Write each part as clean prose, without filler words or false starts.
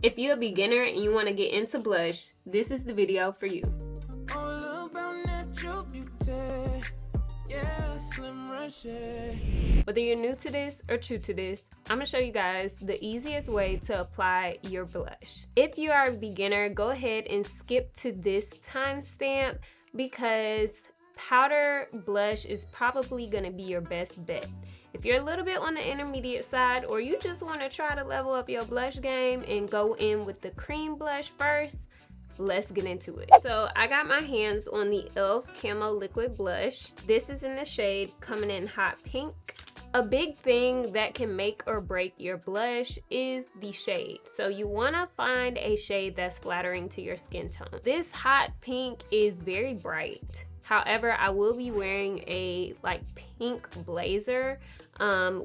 If you're a beginner and you want to get into blush, this is the video for you. All about natural beauty. Yeah, slim Reshae. Whether you're new to this or true to this, I'm going to show you guys the easiest way to apply your blush. If you are a beginner, go ahead and skip to this timestamp because powder blush is probably going to be your best bet. If you're a little bit on the intermediate side, or you just want to try to level up your blush game and go in with the cream blush first, let's get into it. So I got my hands on the e.l.f. Camo Liquid Blush. This is in the shade Coming In Hot Pink. A big thing that can make or break your blush is the shade. So you want to find a shade that's flattering to your skin tone. This hot pink is very bright. However, I will be wearing a pink blazer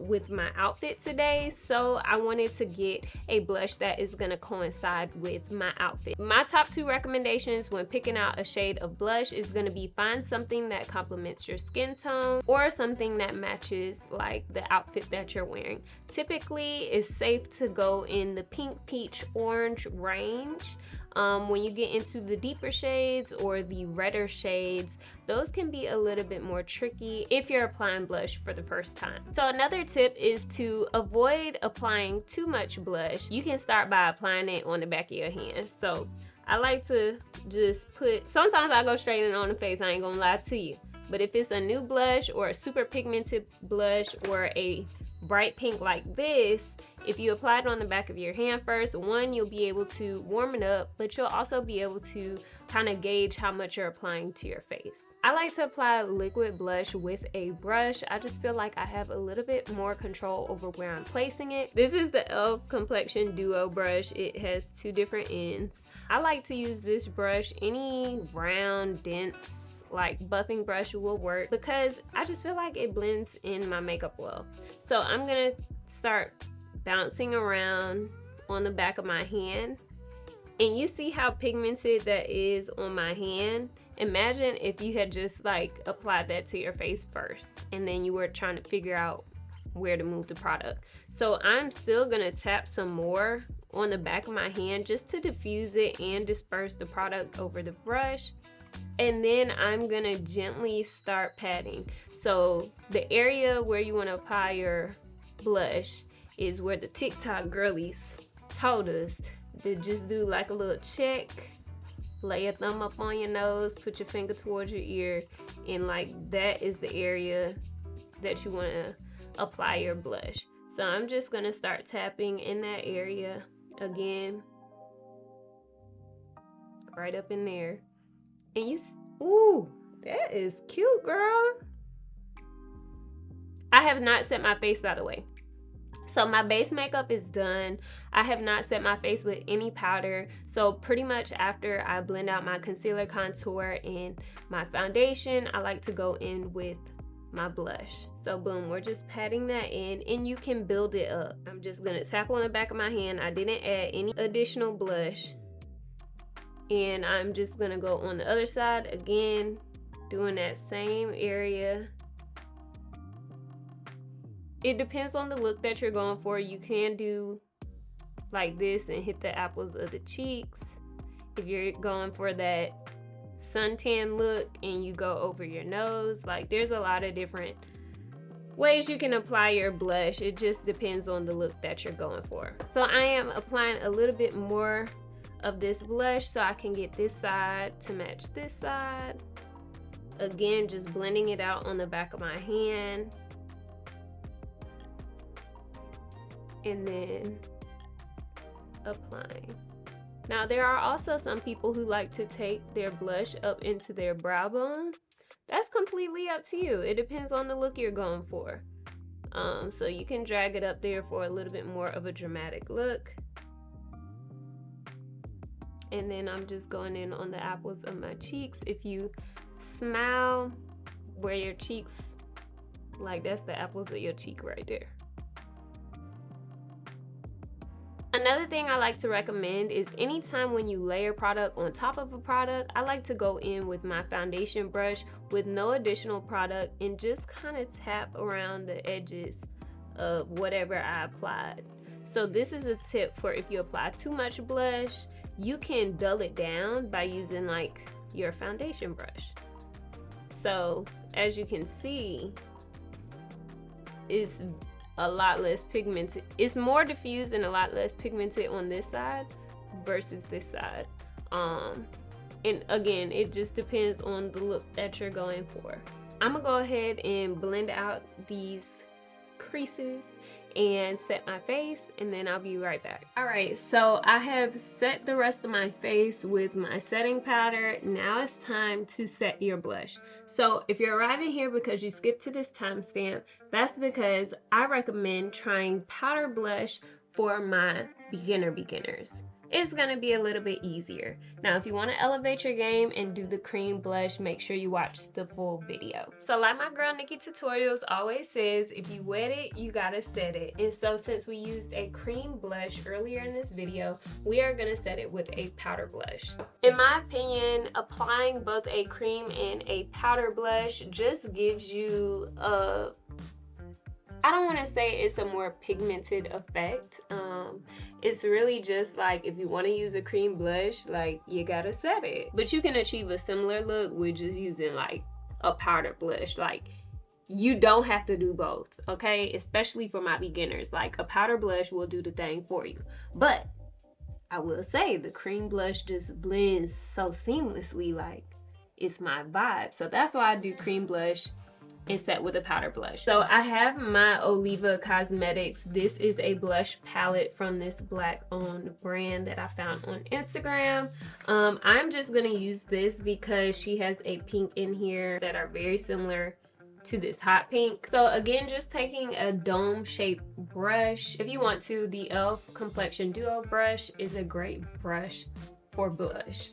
with my outfit today, so I wanted to get a blush that is gonna coincide with my outfit. My top 2 recommendations when picking out a shade of blush is gonna be find something that complements your skin tone or something that matches like the outfit that you're wearing. Typically, it's safe to go in the pink, peach, orange range. When you get into the deeper shades or the redder shades, those can be a little bit more tricky if you're applying blush for the first time. So another tip is to avoid applying too much blush. You can start by applying it on the back of your hand. So I like to just sometimes I go straight in on the face, I ain't gonna lie to you. But if it's a new blush or a super pigmented blush or a bright pink like this, if you apply it on the back of your hand first, one, you'll be able to warm it up, but you'll also be able to kind of gauge how much you're applying to your face. I like to apply liquid blush with a brush. I just feel like I have a little bit more control over where I'm placing it. This is the e.l.f. Complexion Duo brush. It has 2 different ends. I like to use this brush. Any round, dense, buffing brush will work because I just feel like it blends in my makeup well. So I'm gonna start bouncing around on the back of my hand, and you see how pigmented that is on my hand. Imagine if you had just applied that to your face first and then you were trying to figure out where to move the product. So I'm still gonna tap some more on the back of my hand just to diffuse it and disperse the product over the brush. And then I'm gonna gently start patting. So the area where you wanna apply your blush is where the TikTok girlies told us to just do a little check, lay a thumb up on your nose, put your finger towards your ear, and that is the area that you wanna apply your blush. So I'm just gonna start tapping in that area again, right up in there. And ooh, that is cute, girl. I have not set my face, by the way. So my base makeup is done. I have not set my face with any powder. So pretty much after I blend out my concealer, contour, and my foundation, I like to go in with my blush. So boom, we're just patting that in, and you can build it up. I'm just gonna tap on the back of my hand. I didn't add any additional blush. And I'm just gonna go on the other side again, doing that same area. It depends on the look that you're going for. You can do like this and hit the apples of the cheeks. If you're going for that suntan look and you go over your nose, there's a lot of different ways you can apply your blush. It just depends on the look that you're going for. So I am applying a little bit more of this blush so I can get this side to match this side. Again, just blending it out on the back of my hand. And then applying. Now there are also some people who like to take their blush up into their brow bone. That's completely up to you. It depends on the look you're going for. So you can drag it up there for a little bit more of a dramatic look. And then I'm just going in on the apples of my cheeks. If you smile where your cheeks, that's the apples of your cheek right there. Another thing I like to recommend is anytime when you layer product on top of a product, I like to go in with my foundation brush with no additional product and just kind of tap around the edges of whatever I applied. So this is a tip for if you apply too much blush, you can dull it down by using like your foundation brush. So as you can see, it's a lot less pigmented. It's more diffused and a lot less pigmented on this side versus this side. And again, it just depends on the look that you're going for. I'm gonna go ahead and blend out these creases and set my face, and then I'll be right back. All right, so I have set the rest of my face with my setting powder. Now it's time to set your blush. So if you're arriving here because you skipped to this timestamp, that's because I recommend trying powder blush for my beginners. It's gonna be a little bit easier. Now, if you wanna elevate your game and do the cream blush, make sure you watch the full video. So like my girl Nikki Tutorials always says, if you wet it, you gotta set it. And so since we used a cream blush earlier in this video, we are gonna set it with a powder blush. In my opinion, applying both a cream and a powder blush just gives you a, I don't want to say it's a more pigmented effect. It's really just like if you want to use a cream blush, like you gotta set it. But you can achieve a similar look with just using like a powder blush. Like you don't have to do both, okay? Especially for my beginners, like a powder blush will do the thing for you. But I will say the cream blush just blends so seamlessly, like it's my vibe. So that's why I do cream blush and set with a powder blush. So I have my Oliva Cosmetics. This is a blush palette from this black owned brand that I found on Instagram. I'm just gonna use this because she has a pink in here that are very similar to this hot pink. So again, just taking a dome shaped brush. If you want to, the e.l.f. Complexion Duo brush is a great brush for blush.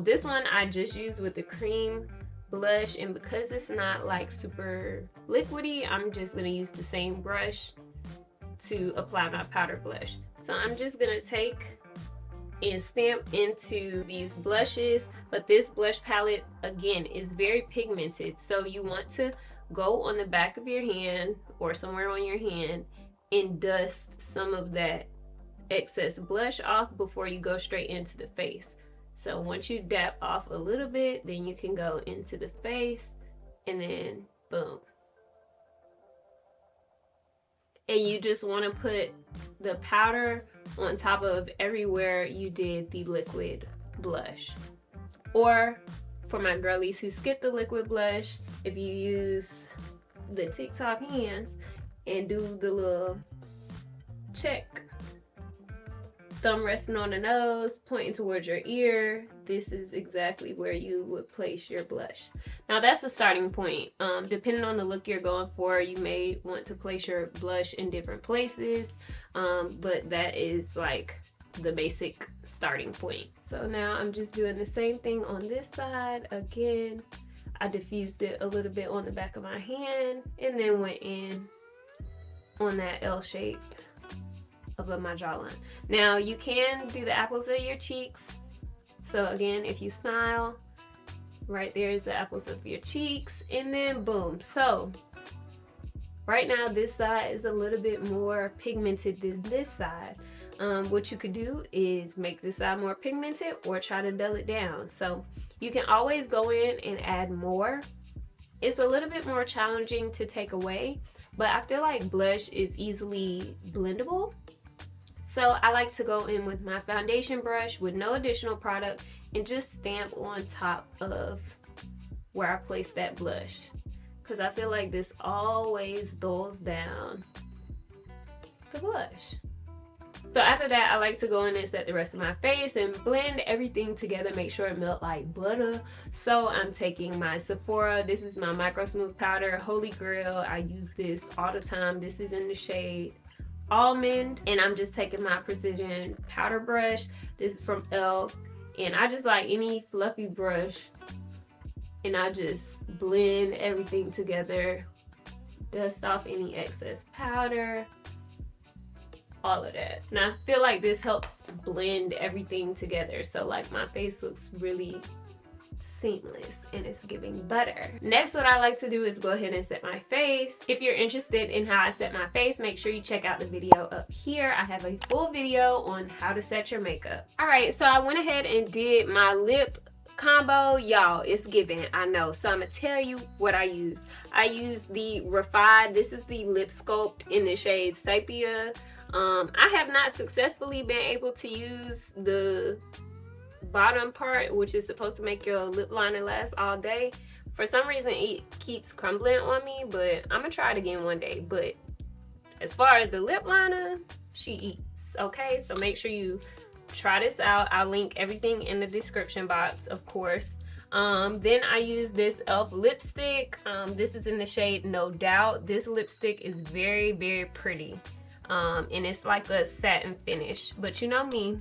This one I just used with the cream blush, and because it's not like super liquidy, I'm just gonna use the same brush to apply my powder blush. So I'm just gonna take and stamp into these blushes, but this blush palette again is very pigmented, so you want to go on the back of your hand or somewhere on your hand and dust some of that excess blush off before you go straight into the face. So once you dab off a little bit, then you can go into the face and then boom. And you just want to put the powder on top of everywhere you did the liquid blush. Or for my girlies who skip the liquid blush, if you use the TikTok hands and do the little check, thumb resting on the nose, pointing towards your ear, this is exactly where you would place your blush. Now that's a starting point. Depending on the look you're going for, you may want to place your blush in different places, but that is like the basic starting point. So now I'm just doing the same thing on this side. Again, I diffused it a little bit on the back of my hand and then went in on that L shape above my jawline. Now you can do the apples of your cheeks. So again, if you smile, right there is the apples of your cheeks, and then boom. So right now this side is a little bit more pigmented than this side. What you could do is make this side more pigmented or try to dull it down. So you can always go in and add more. It's a little bit more challenging to take away, but I feel like blush is easily blendable. So I like to go in with my foundation brush with no additional product and just stamp on top of where I place that blush, because I feel like this always dulls down the blush. So after that, I like to go in and set the rest of my face and blend everything together, make sure it melt like butter. So I'm taking my Sephora, this is my Micro Smooth Powder, Holy Grail. I use this all the time. This is in the shade Almond, and I'm just taking my precision powder brush. This is from e.l.f. and I just like any fluffy brush, and I just blend everything together, dust off any excess powder, all of that. And I feel like this helps blend everything together, so like my face looks really seamless and it's giving butter. Next, what I like to do is go ahead and set my face. If you're interested in how I set my face, make sure you check out the video up here. I have a full video on how to set your makeup. All right, so I went ahead and did my lip combo. Y'all, it's giving, I know. So I'm gonna tell you what I use. I use the Reshae. This is the lip sculpt in the shade Sepia. I have not successfully been able to use the bottom part, which is supposed to make your lip liner last all day. For some reason it keeps crumbling on me, but I'm gonna try it again one day. But as far as the lip liner, she eats. Okay, so make sure you try this out. I'll link everything in the description box, of course. Then I use this e.l.f. lipstick. This is in the shade No Doubt. This lipstick is very, very pretty, and it's like a satin finish, but you know me,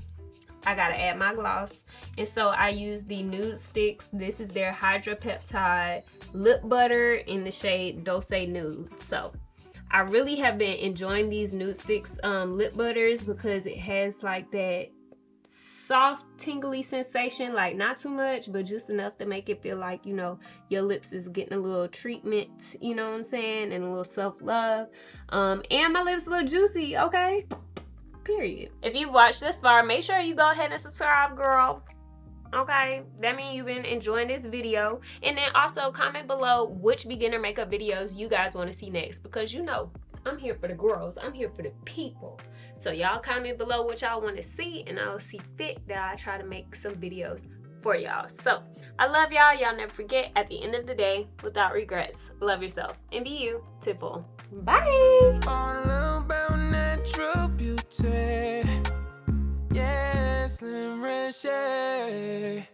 I gotta add my gloss, and so I use the nude sticks. This is their Hydra Peptide lip butter in the shade Dose Nude. So I really have been enjoying these nude sticks lip butters because it has like that soft tingly sensation, like not too much but just enough to make it feel like, you know, your lips is getting a little treatment, you know what I'm saying, and a little self-love. And my lips look juicy, okay, period. If you've watched this far, make sure you go ahead and subscribe, girl. Okay, that means you've been enjoying this video. And then also comment below which beginner makeup videos you guys want to see next, because you know I'm here for the girls, I'm here for the people. So y'all comment below what y'all want to see, and I'll see fit that I try to make some videos for y'all. So I love y'all. Y'all never forget, at the end of the day, without regrets, love yourself and be you to full. Bye. All about natural beauty. Yeah, Slim Reshae.